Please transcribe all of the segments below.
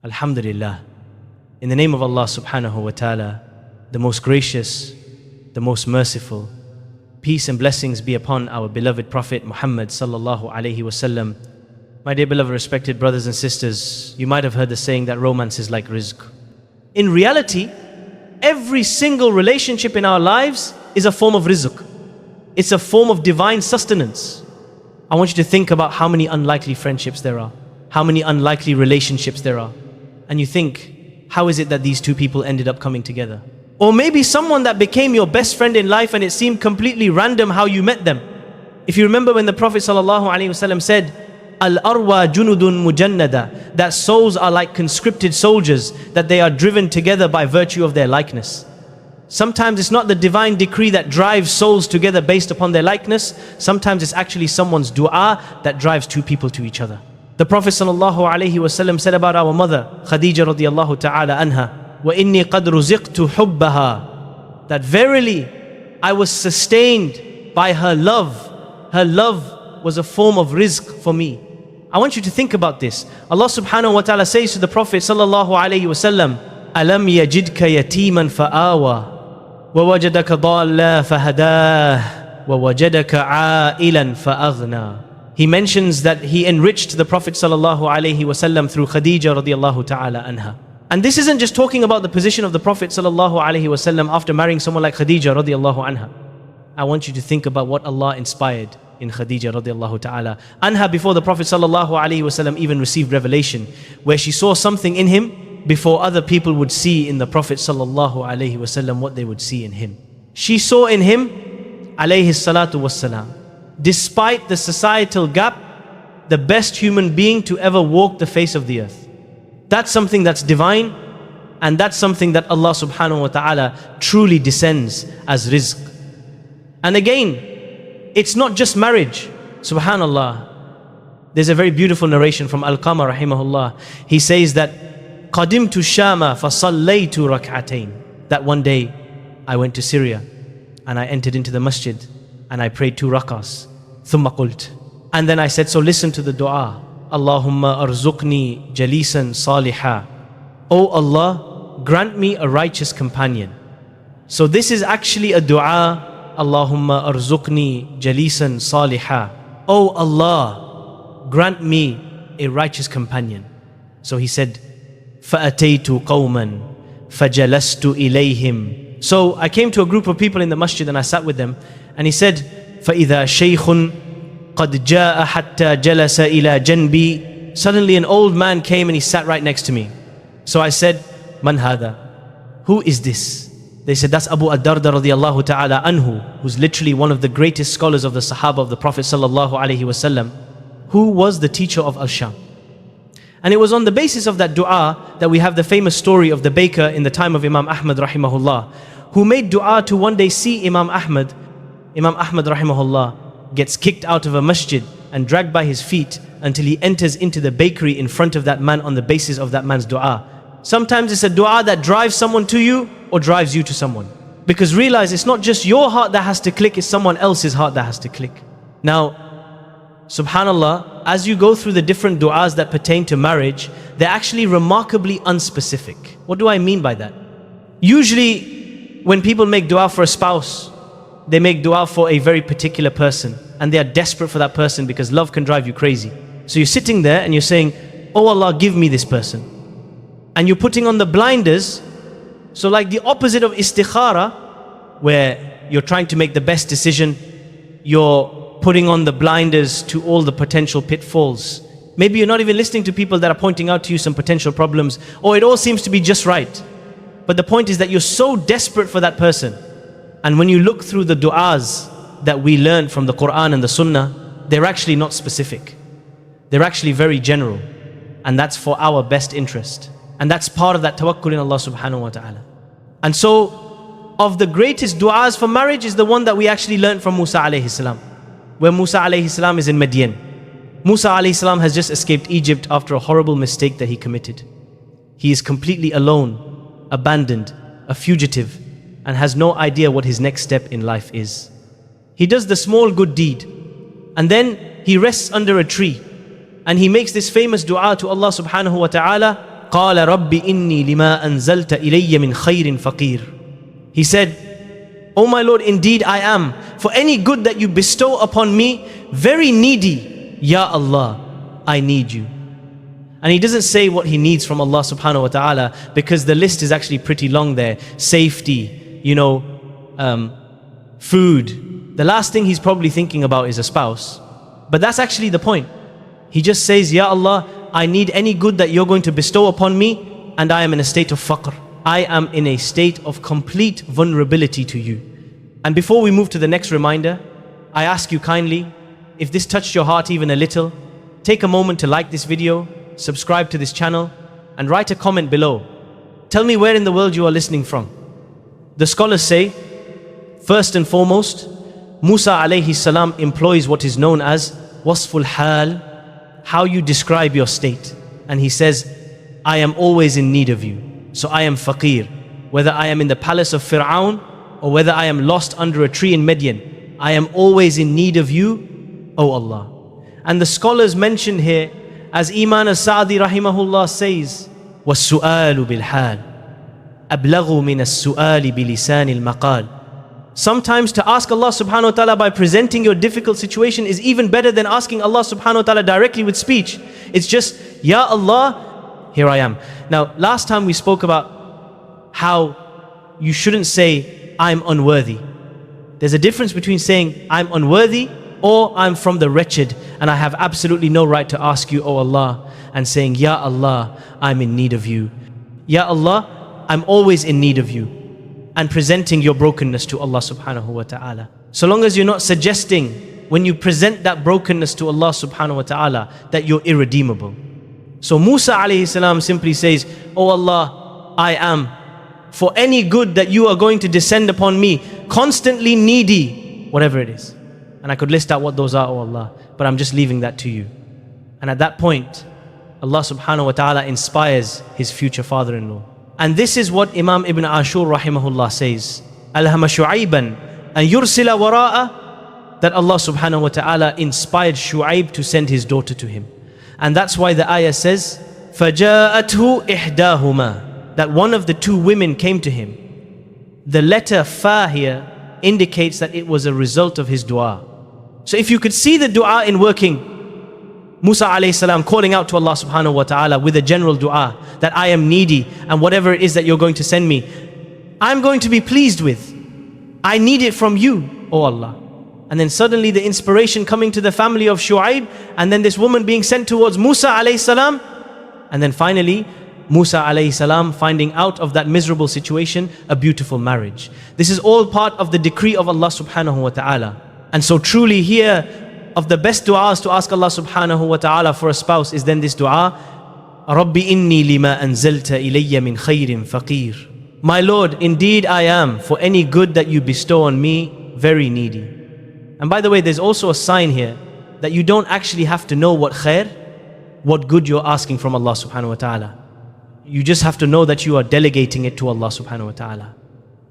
Alhamdulillah. In the name of Allah subhanahu wa ta'ala, the most gracious, the most merciful. Peace and blessings be upon our beloved Prophet Muhammad sallallahu alayhi wasallam. My dear beloved respected brothers and sisters, you might have heard the saying that romance is like rizq. In reality, every single relationship in our lives is a form of rizq. It's a form of divine sustenance. I want you to think about how many unlikely friendships there are, how many unlikely relationships there are. And you think, how is it that these two people ended up coming together? Or maybe someone that became your best friend in life and it seemed completely random how you met them. If you remember when the Prophet ﷺ said, Al-arwa junudun mujannada, that souls are like conscripted soldiers, that they are driven together by virtue of their likeness. Sometimes it's not the divine decree that drives souls together based upon their likeness. Sometimes it's actually someone's dua that drives two people to each other. The Prophet ﷺ said about our mother, Khadija radiallahu ta'ala anha, wa inni qad ruziqtu hubbaha, that verily I was sustained by her love. Her love was a form of rizq for me. I want you to think about this. Allah subhanahu wa ta'ala says to the Prophet sallallahu alayhi wa sallam, alam yajidka yatiman fa'awa, wa wajadaka dalla fahadah, wa wajadaka a'ilan fa'aghna. He mentions that he enriched the Prophet sallallahu alaihi wasallam through Khadija radiallahu ta'ala anha. And this isn't just talking about the position of the Prophet sallallahu alaihi wasallam after marrying someone like Khadija radiallahu anha. I want you to think about what Allah inspired in Khadija radiallahu ta'ala anha before the Prophet sallallahu alaihi wasallam even received revelation, where she saw something in him before other people would see in the Prophet sallallahu alaihi wasallam what they would see in him. She saw in him alayhi salatu wassalam, despite the societal gap, the best human being to ever walk the face of the earth. That's something that's divine, and that's something that Allah subhanahu wa ta'ala truly descends as rizq. And again, it's not just marriage. Subhanallah. There's a very beautiful narration from Alqama rahimahullah. He says that qadimtu Shama fasallaytu rak'atayn, that one day I went to Syria and I entered into the masjid and I prayed 2 rak'ahs. Thumma qult. And then I said, so listen to the dua. Allahumma rzuqni jaleesan saliha. Oh Allah, grant me a righteous companion. So this is actually a dua. Allahumma rzuqni jaleesan saliha. Oh Allah, grant me a righteous companion. So he said, فَأَتَيْتُ قَوْمًا فَجَلَسْتُ إِلَيْهِمْ. So I came to a group of people in the masjid and I sat with them. And he said, فَإِذَا شَيْخٌ قَدْ جَاءَ حَتَّى جَلَسَ إِلَى جَنْبِي. Suddenly an old man came and he sat right next to me. So I said, مَنْ هَذَا? Who is this? They said, that's Abu ad-Darda radiallahu ta'ala anhu, who's literally one of the greatest scholars of the Sahaba of the Prophet sallallahu alayhi wasallam, who was the teacher of Al-Sham. And it was on the basis of that dua that we have the famous story of the baker in the time of Imam Ahmad rahimahullah, who made dua to one day see Imam Ahmad. Imam Ahmad rahimahullah gets kicked out of a masjid and dragged by his feet until he enters into the bakery in front of that man on the basis of that man's dua. Sometimes it's a dua that drives someone to you or drives you to someone. Because realize it's not just your heart that has to click, it's someone else's heart that has to click. Now, subhanallah, as you go through the different du'as that pertain to marriage, they're actually remarkably unspecific. What do I mean by that? Usually, when people make dua for a spouse, they make dua for a very particular person, and they are desperate for that person because love can drive you crazy. So you're sitting there and you're saying, oh Allah, give me this person. And you're putting on the blinders. So like the opposite of istikhara, where you're trying to make the best decision, you're putting on the blinders to all the potential pitfalls. Maybe you're not even listening to people that are pointing out to you some potential problems, or it all seems to be just right. But the point is that you're so desperate for that person. And when you look through the du'as that we learn from the Quran and the Sunnah, they're actually not specific. They're actually very general. And that's for our best interest. And that's part of that tawakkul in Allah subhanahu wa ta'ala. And so, of the greatest du'as for marriage is the one that we actually learned from Musa alayhi salam, where Musa alayhi salam is in Madian. Musa alayhi salam has just escaped Egypt after a horrible mistake that he committed. He is completely alone, abandoned, a fugitive, and has no idea what his next step in life is. He does the small good deed, and then he rests under a tree, and he makes this famous dua to Allah subhanahu wa ta'ala, قال Rabbi, inni lima anzalta ilayya min khairin faqir. He said, "O my Lord, indeed I am, for any good that you bestow upon me, very needy. Ya Allah, I need you." And he doesn't say what he needs from Allah subhanahu wa ta'ala, because the list is actually pretty long there. Safety, food. The last thing he's probably thinking about is a spouse. But that's actually the point. He just says, "Ya Allah, I need any good that you're going to bestow upon me, and I am in a state of faqr. I am in a state of complete vulnerability to you." And before we move to the next reminder, I ask you kindly, if this touched your heart even a little, take a moment to like this video, subscribe to this channel, and write a comment below. Tell me where in the world you are listening from. The scholars say, first and foremost, Musa alayhi salam employs what is known as wasful hal, how you describe your state. And he says, "I am always in need of you. So I am faqir. Whether I am in the palace of Fir'aun or whether I am lost under a tree in Midian, I am always in need of you, O Allah." And the scholars mention here, as Iman as-Sa'di rahimahullah says, وَالسُّؤَالُ بِالْحَالِ أَبْلَغُ مِنَ السُّؤَالِ بِلِسَانِ الْمَقَالِ. Sometimes to ask Allah subhanahu wa ta'ala by presenting your difficult situation is even better than asking Allah subhanahu wa ta'ala directly with speech. It's just, "Ya Allah, here I am." Now, last time we spoke about how you shouldn't say, "I'm unworthy." There's a difference between saying, "I'm unworthy," or "I'm from the wretched and I have absolutely no right to ask you, O Allah," and saying, "Ya Allah, I'm in need of you. Ya Allah, I'm always in need of you," and presenting your brokenness to Allah subhanahu wa ta'ala. So long as you're not suggesting, when you present that brokenness to Allah subhanahu wa ta'ala, that you're irredeemable. So Musa alayhi salam simply says, "O Allah, I am, for any good that you are going to descend upon me, constantly needy," whatever it is. And I could list out what those are, O Allah, but I'm just leaving that to you. And at that point, Allah subhanahu wa ta'ala inspires his future father-in-law. And this is what Imam Ibn Ashur rahimahullah says, "Alhama Shu'ayban an yursila wara'a," that Allah subhanahu wa ta'ala inspired Shu'ayb to send his daughter to him. And that's why the ayah says, فَجَاءَتْهُ إِحْدَاهُمَا, that one of the two women came to him. The letter fa here indicates that it was a result of his dua. So if you could see the dua in working, Musa alayhi salam calling out to Allah subhanahu wa ta'ala with a general dua, that "I am needy, and whatever it is that you're going to send me, I'm going to be pleased with. I need it from you, O Allah." And then suddenly the inspiration coming to the family of Shu'ayb, and then this woman being sent towards Musa alayhi salam, and then finally Musa alayhi salam finding out of that miserable situation a beautiful marriage. This is all part of the decree of Allah subhanahu wa ta'ala. And so truly here, of the best du'as to ask Allah subhanahu wa ta'ala for a spouse is then this du'a, Rabbi, inni lima anzalta ilayya min khairin faqir. My Lord, indeed I am, for any good that you bestow on me, very needy. And by the way, there's also a sign here that you don't actually have to know what khair, what good you're asking from Allah subhanahu wa ta'ala. You just have to know that you are delegating it to Allah subhanahu wa ta'ala.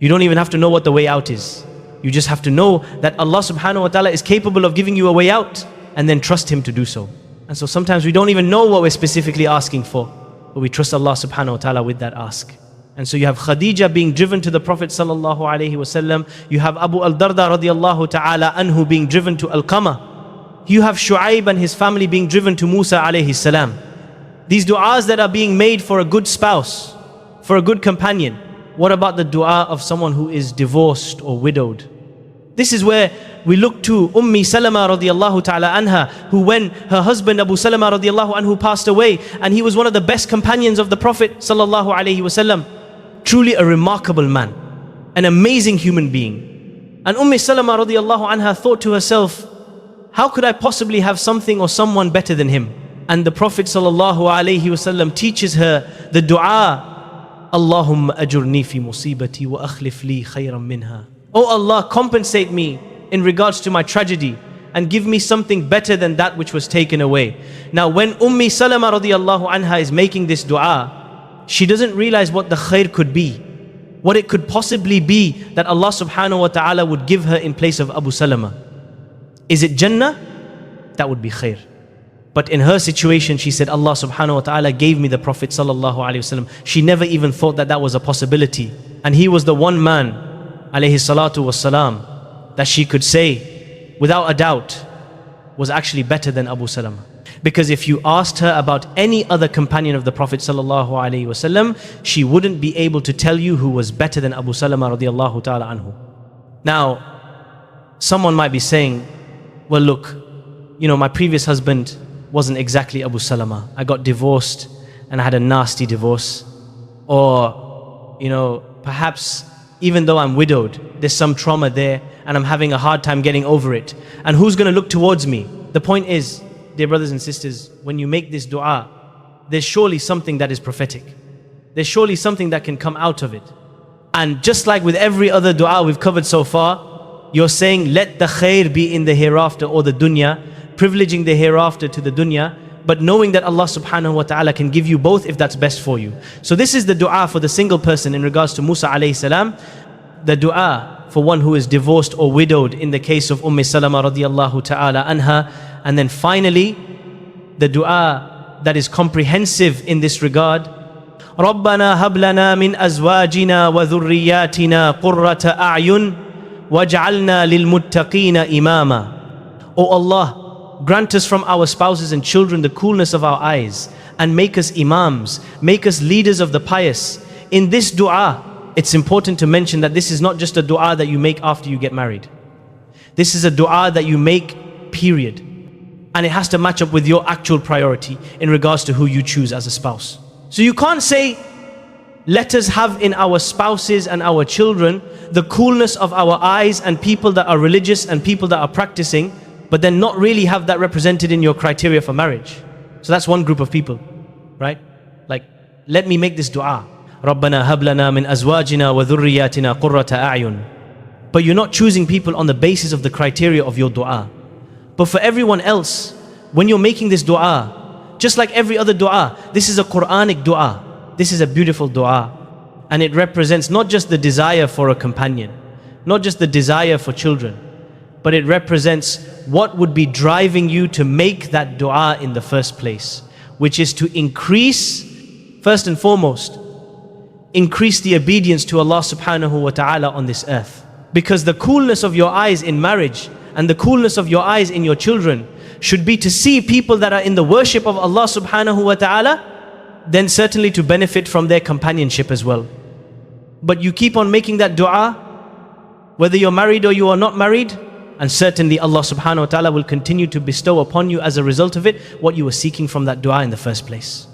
You don't even have to know what the way out is. You just have to know that Allah subhanahu wa ta'ala is capable of giving you a way out, and then trust Him to do so. And so sometimes we don't even know what we're specifically asking for, but we trust Allah subhanahu wa ta'ala with that ask. And so you have Khadija being driven to the Prophet sallallahu alaihi wasallam. You have Abu al-Darda radiallahu ta'ala anhu being driven to Al-Qama. You have Shu'ayb and his family being driven to Musa alayhi salam. These du'as that are being made for a good spouse, for a good companion. What about the dua of someone who is divorced or widowed? This is where we look to Umme Salama radiallahu ta'ala anha, who when her husband Abu Salama radiallahu anhu passed away, and he was one of the best companions of the Prophet sallallahu alaihi wasallam, truly a remarkable man, an amazing human being. And Umme Salama radiallahu anha thought to herself, how could I possibly have something or someone better than him? And the Prophet sallallahu alaihi wasallam teaches her the dua, Allahumma ajurni fi musibati wa akhlif li khairan minha. Oh Allah, compensate me in regards to my tragedy and give me something better than that which was taken away. Now when Umme Salama radiallahu anha is making this dua, she doesn't realize what the khair could be, what it could possibly be that Allah subhanahu wa ta'ala would give her in place of Abu Salama. Is it Jannah? That would be khair. But in her situation, she said, Allah subhanahu wa ta'ala gave me the Prophet sallallahu alaihi wasallam. She never even thought that that was a possibility. And he was the one man, alayhi salatu wassalam, that she could say, without a doubt, was actually better than Abu Salama. Because if you asked her about any other companion of the Prophet sallallahu alaihi wasallam, she wouldn't be able to tell you who was better than Abu Salama radiallahu ta'ala anhu. Now, someone might be saying, well look, my previous husband wasn't exactly Abu Salama. I got divorced and I had a nasty divorce. Or, perhaps even though I'm widowed, there's some trauma there and I'm having a hard time getting over it. And who's going to look towards me? The point is, dear brothers and sisters, when you make this dua, there's surely something that is prophetic. There's surely something that can come out of it. And just like with every other dua we've covered so far, you're saying, let the khair be in the hereafter or the dunya, privileging the hereafter to the dunya, but knowing that Allah subhanahu wa ta'ala can give you both if that's best for you. So this is the dua for the single person in regards to Musa alayhi salam. The dua for one who is divorced or widowed in the case of Umme Salama radiallahu ta'ala anha. And then finally, the dua that is comprehensive in this regard. رَبَّنَا هَبْ لَنَا مِنْ أَزْوَاجِنَا وَذُرِّيَّاتِنَا قُرَّةَ أَعْيُنٍ وَاجْعَلْنَا لِلْمُتَّقِينَ إِمَامًا. O Allah, grant us from our spouses and children the coolness of our eyes and make us imams, make us leaders of the pious. In this dua, it's important to mention that this is not just a dua that you make after you get married. This is a dua that you make, period. And it has to match up with your actual priority in regards to who you choose as a spouse. So you can't say, let us have in our spouses and our children the coolness of our eyes and people that are religious and people that are practicing, but then not really have that represented in your criteria for marriage. So that's one group of people, right? Like, let me make this dua. رَبَّنَا هَبْ لَنَا مِنْ أَزْوَاجِنَا وَذُرِّيَّاتِنَا قُرَّةَ أَعْيُنٍ. But you're not choosing people on the basis of the criteria of your dua. But for everyone else, when you're making this dua, just like every other dua, this is a Quranic dua. This is a beautiful dua. And it represents not just the desire for a companion, not just the desire for children, but it represents what would be driving you to make that dua in the first place, which is to increase, first and foremost, increase the obedience to Allah subhanahu wa ta'ala on this earth. Because the coolness of your eyes in marriage and the coolness of your eyes in your children should be to see people that are in the worship of Allah subhanahu wa ta'ala, then certainly to benefit from their companionship as well. But you keep on making that dua, whether you're married or you are not married, and certainly Allah subhanahu wa ta'ala will continue to bestow upon you as a result of it what you were seeking from that dua in the first place.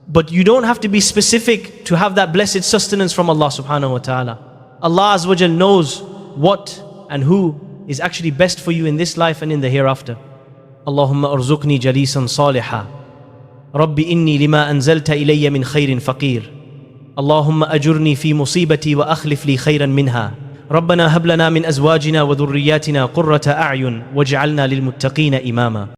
But you don't have to be specific to have that blessed sustenance from Allah subhanahu wa ta'ala. Allah Azza wa Jal knows what and who is actually best for you in this life and in the hereafter. Allahumma rzuqni jaleesan saliha. Rabbi inni lima anzalta ilayya min khairin faqir. Allahumma ajurni fi musibati wa akhlif li khairan minha. ربنا هب لنا من أزواجنا وذرياتنا قرة أعين واجعلنا للمتقين إماما.